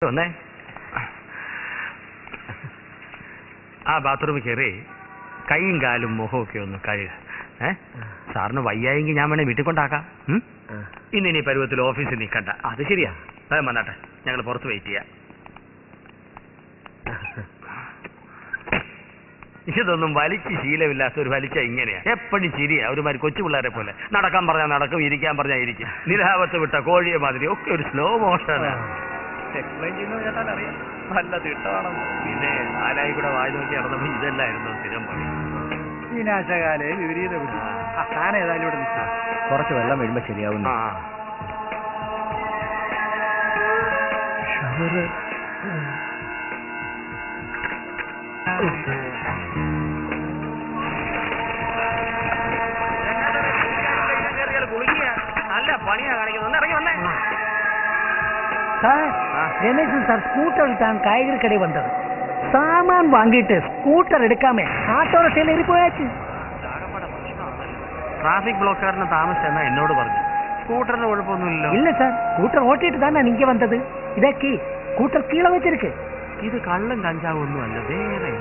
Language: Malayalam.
വന്നേ. ആ ബാത്റൂമിൽ കയറി കൈയും കാലും മുഖമൊക്കെ ഒന്ന് കഴുക. സാറിന് വയ്യായെങ്കിൽ ഞാൻ വേണേ വീട്ടിൽ കൊണ്ടാക്കാം. ഇനി പരുവത്തിൽ ഓഫീസിൽ നിൽക്കണ്ട. അത് ശരിയാ. വന്നാട്ടെ, ഞങ്ങൾ പുറത്ത് വെയിറ്റ് ചെയ്യാം. ഇതൊന്നും വലിച്ച് ശീലമില്ലാത്ത ഒരു വലിച്ച ഇങ്ങനെയാ. എപ്പോഴും ചിരിയാ, ഒരുമാതിരി കൊച്ചു പിള്ളേരെ പോലെ. നടക്കാൻ പറഞ്ഞാൽ നടക്കും, ഇരിക്കാൻ പറഞ്ഞാൽ ഇരിക്കും. നിലാവത്ത് വിട്ട കോഴിയെ മാതിരി ഒക്കെ ഒരു സ്ലോ മോഷനാണ്. എക്സ്പ്ലെയിൻ ചെയ്യുന്നത് കേട്ടാൽ അറിയാം നല്ല തിട്ടമാണെന്ന്. പിന്നെ ആരായി കൂടെ വായി നോക്കി നടന്നപ്പോൾ ഇതല്ലായിരുന്നു സ്ഥിരം പണി. വിനാശകാലേ വിപരീത ബുദ്ധി. താൻ ഏതായാലും ഇവിടെ നിൽക്കാം. കുറച്ച് വെള്ളം വീഴുമ്പോ ശരിയാവുന്നു. നല്ല പണിയാ കാണിക്കുന്നത്. ഇറങ്ങി വന്നേ. രമേശൻ സാർ സ്കൂട്ടർ എടുത്താണ് കാய்கறி കടയിൽ വന്നത്. സാമാൻ വാങ്ങിയിട്ട് സ്കൂട്ടർ എടുക്കാമേ ആട്ടോറിക്ഷയിൽ എറിപ്പോയാച്ച്. ട്രാഫിക് ബ്ലോക്കാരന് താമസിച്ചെന്നാ എന്നോട് പറഞ്ഞു. സ്കൂട്ടറിന് കുഴപ്പമൊന്നുമില്ലല്ലോ. ഇല്ല സാർ, സ്കൂട്ടർ ഓട്ടിയിട്ട് തന്നെ നിങ്ങ വന്നത്. ഇതൊക്കെ സ്കൂട്ടർ കീഴ വെച്ചിരിക്ക്. ഇത് കള്ളും കഞ്ചാവും ഒന്നും അല്ല, വേറെ